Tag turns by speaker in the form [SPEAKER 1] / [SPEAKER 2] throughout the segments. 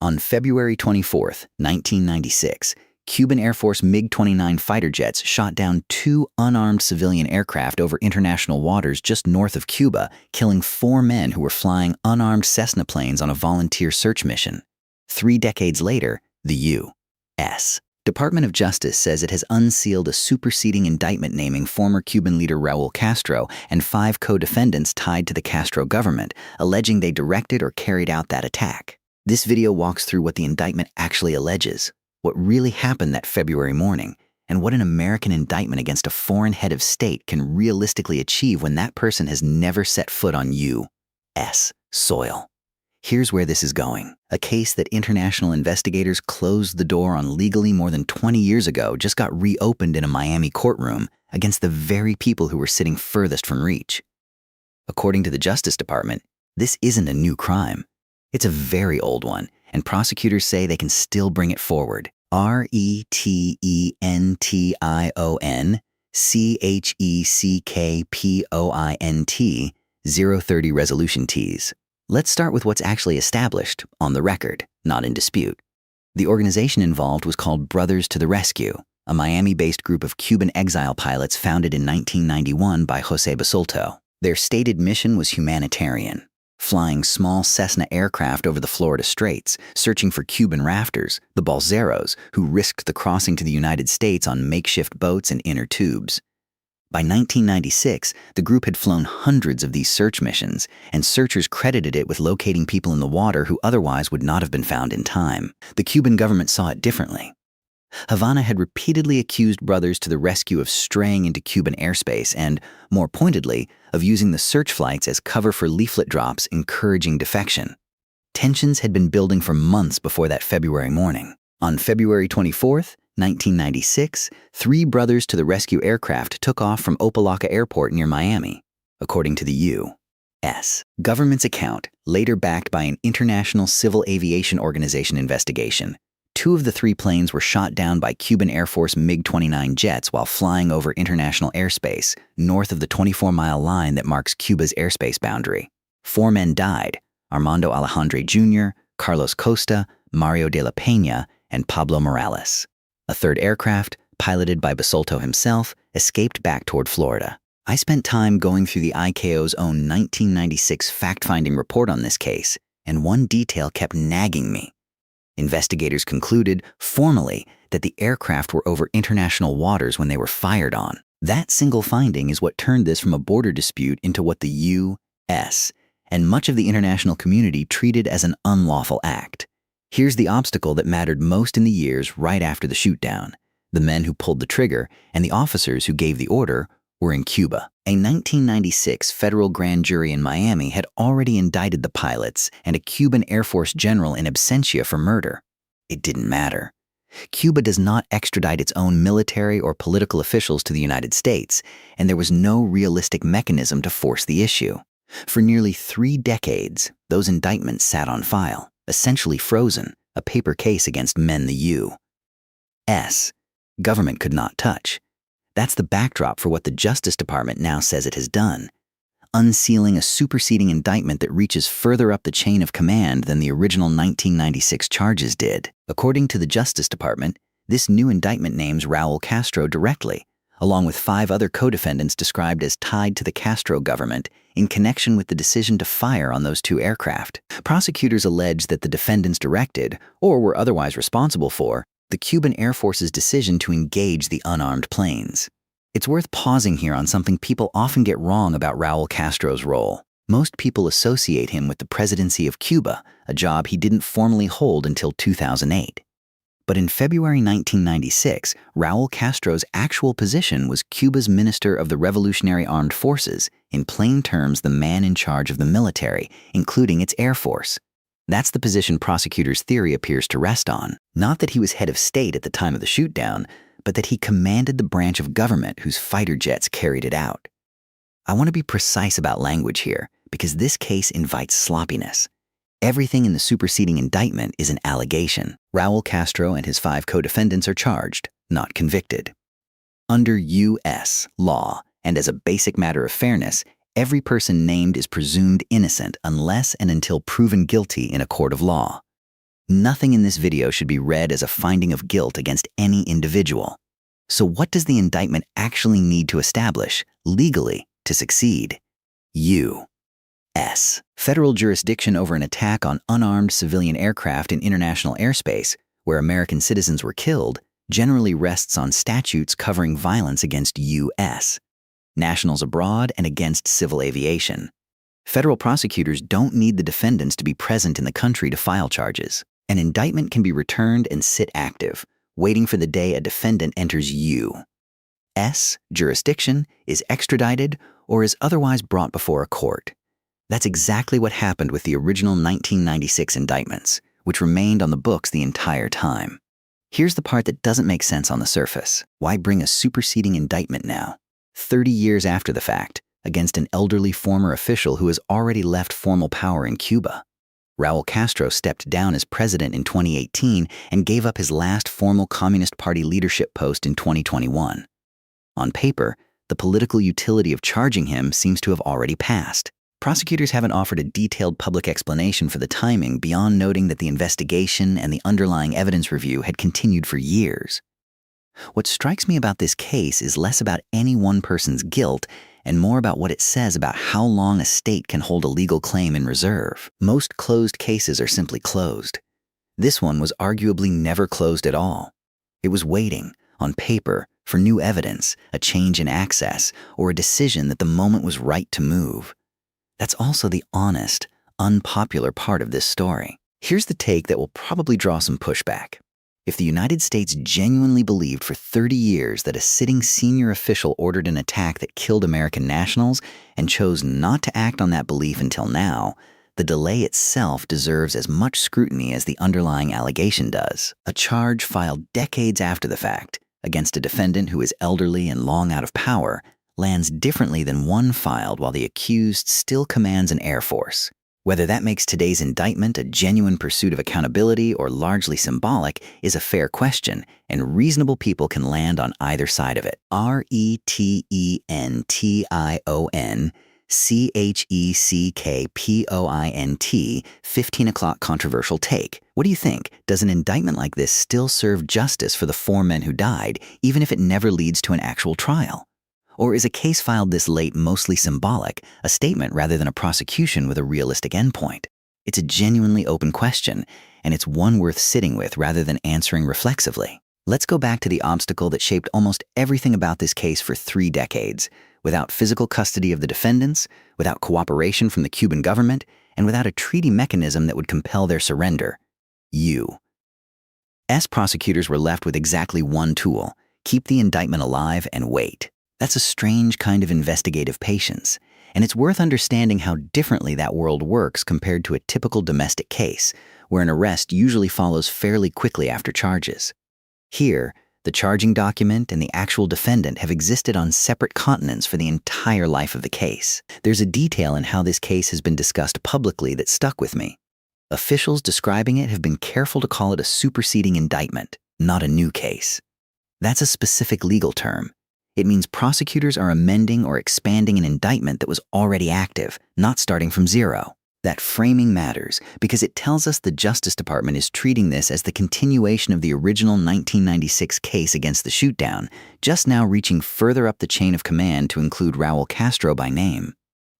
[SPEAKER 1] On February 24, 1996, Cuban Air Force MiG-29 fighter jets shot down two unarmed civilian aircraft over international waters just north of Cuba, killing 4 men who were flying unarmed Cessna planes on a volunteer search mission. 3 decades later, the U.S. Department of Justice says it has unsealed a superseding indictment naming former Cuban leader Raul Castro and 5 co-defendants tied to the Castro government, alleging they directed or carried out that attack. This video walks through what the indictment actually alleges, what really happened that February morning, and what an American indictment against a foreign head of state can realistically achieve when that person has never set foot on U.S. soil. Here's where this is going. A case that international investigators closed the door on legally more than 20 years ago just got reopened in a Miami courtroom against the very people who were sitting furthest from reach. According to the Justice Department, this isn't a new crime. It's a very old one, and prosecutors say they can still bring it forward. RETENTIONCHECKPOINT 030 resolution Ts. Let's start with what's actually established, on the record, not in dispute. The organization involved was called Brothers to the Rescue, a Miami-based group of Cuban exile pilots founded in 1991 by José Basulto. Their stated mission was humanitarian, flying small Cessna aircraft over the Florida Straits, searching for Cuban rafters, the balseros, who risked the crossing to the United States on makeshift boats and inner tubes. By 1996, the group had flown hundreds of these search missions, and searchers credited it with locating people in the water who otherwise would not have been found in time. The Cuban government saw it differently. Havana had repeatedly accused Brothers to the Rescue of straying into Cuban airspace and, more pointedly, of using the search flights as cover for leaflet drops encouraging defection. Tensions had been building for months before that February morning. On February 24, 1996, 3 Brothers to the Rescue aircraft took off from Opa-locka Airport near Miami, according to the U.S. government's account, later backed by an international civil aviation organization investigation. 2 of the 3 planes were shot down by Cuban Air Force MiG-29 jets while flying over international airspace, north of the 24-mile line that marks Cuba's airspace boundary. 4 men died: Armando Alejandre Jr., Carlos Costa, Mario de la Peña, and Pablo Morales. A 3rd aircraft, piloted by Basulto himself, escaped back toward Florida. I spent time going through the ICAO's own 1996 fact-finding report on this case, and one detail kept nagging me. Investigators concluded, formally, that the aircraft were over international waters when they were fired on. That single finding is what turned this from a border dispute into what the U.S. and much of the international community treated as an unlawful act. Here's the obstacle that mattered most in the years right after the shootdown. The men who pulled the trigger and the officers who gave the order were in Cuba. A 1996 federal grand jury in Miami had already indicted the pilots and a Cuban Air Force general in absentia for murder. It didn't matter. Cuba does not extradite its own military or political officials to the United States, and there was no realistic mechanism to force the issue. For nearly 3 decades, those indictments sat on file, essentially frozen, a paper case against men the U.S. government could not touch. That's the backdrop for what the Justice Department now says it has done, unsealing a superseding indictment that reaches further up the chain of command than the original 1996 charges did. According to the Justice Department, this new indictment names Raul Castro directly, along with 5 other co-defendants described as tied to the Castro government in connection with the decision to fire on those 2 aircraft. Prosecutors allege that the defendants directed, or were otherwise responsible for, the Cuban Air Force's decision to engage the unarmed planes. It's worth pausing here on something people often get wrong about Raul Castro's role. Most people associate him with the presidency of Cuba, a job he didn't formally hold until 2008. But in February 1996, Raul Castro's actual position was Cuba's Minister of the Revolutionary Armed Forces, in plain terms the man in charge of the military, including its Air Force. That's the position prosecutors' theory appears to rest on. Not that he was head of state at the time of the shootdown, but that he commanded the branch of government whose fighter jets carried it out. I want to be precise about language here, because this case invites sloppiness. Everything in the superseding indictment is an allegation. Raul Castro and his 5 co-defendants are charged, not convicted. Under U.S. law, and as a basic matter of fairness, every person named is presumed innocent unless and until proven guilty in a court of law. Nothing in this video should be read as a finding of guilt against any individual. So what does the indictment actually need to establish, legally, to succeed? U.S. Federal jurisdiction over an attack on unarmed civilian aircraft in international airspace, where American citizens were killed, generally rests on statutes covering violence against U.S. nationals abroad and against civil aviation. Federal prosecutors don't need the defendants to be present in the country to file charges. An indictment can be returned and sit active, waiting for the day a defendant enters U.S. jurisdiction, is extradited, or is otherwise brought before a court. That's exactly what happened with the original 1996 indictments, which remained on the books the entire time. Here's the part that doesn't make sense on the surface. Why bring a superseding indictment now, 30 years after the fact, against an elderly former official who has already left formal power in Cuba? Raul Castro stepped down as president in 2018 and gave up his last formal Communist Party leadership post in 2021. On paper, the political utility of charging him seems to have already passed. Prosecutors haven't offered a detailed public explanation for the timing beyond noting that the investigation and the underlying evidence review had continued for years. What strikes me about this case is less about any one person's guilt and more about what it says about how long a state can hold a legal claim in reserve. Most closed cases are simply closed. This one was arguably never closed at all. It was waiting, on paper, for new evidence, a change in access, or a decision that the moment was right to move. That's also the honest, unpopular part of this story. Here's the take that will probably draw some pushback. If the United States genuinely believed for 30 years that a sitting senior official ordered an attack that killed American nationals and chose not to act on that belief until now, the delay itself deserves as much scrutiny as the underlying allegation does. A charge filed decades after the fact against a defendant who is elderly and long out of power lands differently than one filed while the accused still commands an air force. Whether that makes today's indictment a genuine pursuit of accountability or largely symbolic is a fair question, and reasonable people can land on either side of it. RETENTIONCHECKPOINT, 15 o'clock controversial take. What do you think? Does an indictment like this still serve justice for the 4 men who died, even if it never leads to an actual trial? Or is a case filed this late mostly symbolic, a statement rather than a prosecution with a realistic endpoint? It's a genuinely open question, and it's one worth sitting with rather than answering reflexively. Let's go back to the obstacle that shaped almost everything about this case for 3 decades, without physical custody of the defendants, without cooperation from the Cuban government, and without a treaty mechanism that would compel their surrender. U.S. prosecutors were left with exactly one tool: keep the indictment alive and wait. That's a strange kind of investigative patience, and it's worth understanding how differently that world works compared to a typical domestic case, where an arrest usually follows fairly quickly after charges. Here, the charging document and the actual defendant have existed on separate continents for the entire life of the case. There's a detail in how this case has been discussed publicly that stuck with me. Officials describing it have been careful to call it a superseding indictment, not a new case. That's a specific legal term. It means prosecutors are amending or expanding an indictment that was already active, not starting from zero. That framing matters because it tells us the Justice Department is treating this as the continuation of the original 1996 case against the shootdown, just now reaching further up the chain of command to include Raul Castro by name.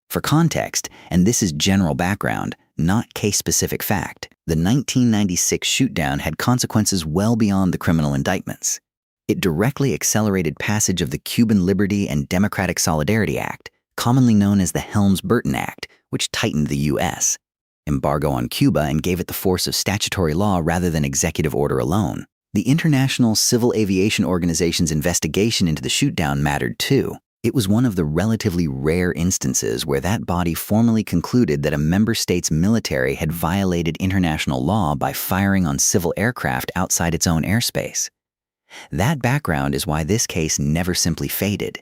[SPEAKER 1] For context, and this is general background, not case-specific fact, the 1996 shootdown had consequences well beyond the criminal indictments. It directly accelerated passage of the Cuban Liberty and Democratic Solidarity Act, commonly known as the Helms-Burton Act, which tightened the U.S. embargo on Cuba and gave it the force of statutory law rather than executive order alone. The International Civil Aviation Organization's investigation into the shootdown mattered too. It was one of the relatively rare instances where that body formally concluded that a member state's military had violated international law by firing on civil aircraft outside its own airspace. That background is why this case never simply faded.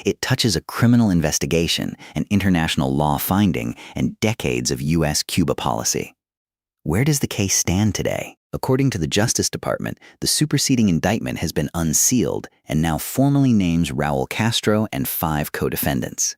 [SPEAKER 1] It touches a criminal investigation, an international law finding, and decades of U.S.-Cuba policy. Where does the case stand today? According to the Justice Department, the superseding indictment has been unsealed and now formally names Raul Castro and 5 co-defendants.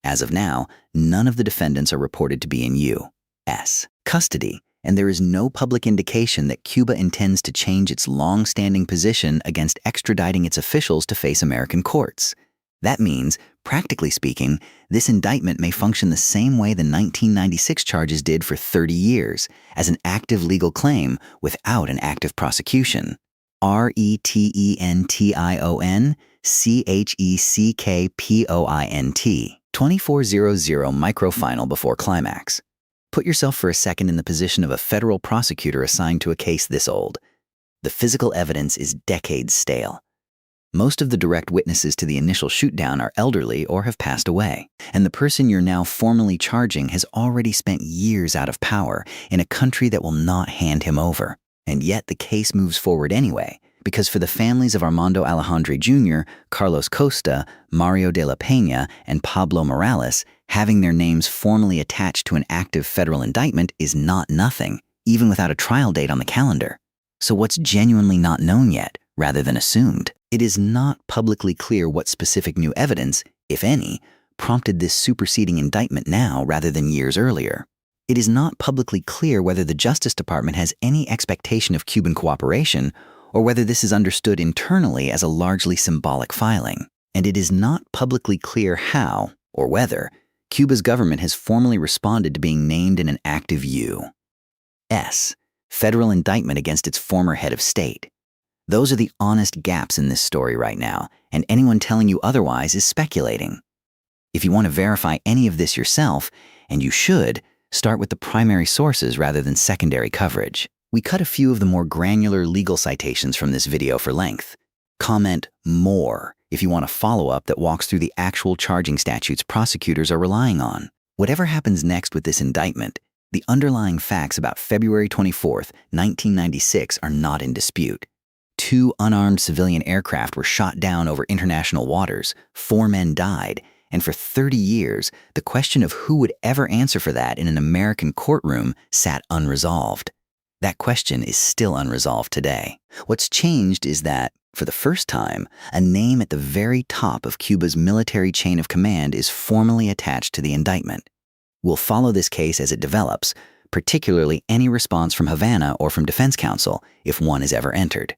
[SPEAKER 1] As of now, none of the defendants are reported to be in U.S. custody, and there is no public indication that Cuba intends to change its long-standing position against extraditing its officials to face American courts. That means, practically speaking, this indictment may function the same way the 1996 charges did for 30 years, as an active legal claim without an active prosecution. RETENTIONCHECKPOINT 2400 microfinal before climax. Put yourself for a second in the position of a federal prosecutor assigned to a case this old. The physical evidence is decades stale. Most of the direct witnesses to the initial shootdown are elderly or have passed away, and the person you're now formally charging has already spent years out of power in a country that will not hand him over. And yet the case moves forward anyway, because for the families of Armando Alejandre Jr., Carlos Costa, Mario de la Peña, and Pablo Morales, having their names formally attached to an active federal indictment is not nothing, even without a trial date on the calendar. So what's genuinely not known yet, rather than assumed? It is not publicly clear what specific new evidence, if any, prompted this superseding indictment now rather than years earlier. It is not publicly clear whether the Justice Department has any expectation of Cuban cooperation, or whether this is understood internally as a largely symbolic filing. And it is not publicly clear how, or whether, Cuba's government has formally responded to being named in an active U.S. federal indictment against its former head of state. Those are the honest gaps in this story right now, and anyone telling you otherwise is speculating. If you want to verify any of this yourself, and you should, start with the primary sources rather than secondary coverage. We cut a few of the more granular legal citations from this video for length. Comment "more" if you want a follow-up that walks through the actual charging statutes prosecutors are relying on. Whatever happens next with this indictment, the underlying facts about February 24, 1996 are not in dispute. 2 unarmed civilian aircraft were shot down over international waters, 4 men died, and for 30 years, the question of who would ever answer for that in an American courtroom sat unresolved. That question is still unresolved today. What's changed is that, for the first time, a name at the very top of Cuba's military chain of command is formally attached to the indictment. We'll follow this case as it develops, particularly any response from Havana or from Defense Counsel, if one is ever entered.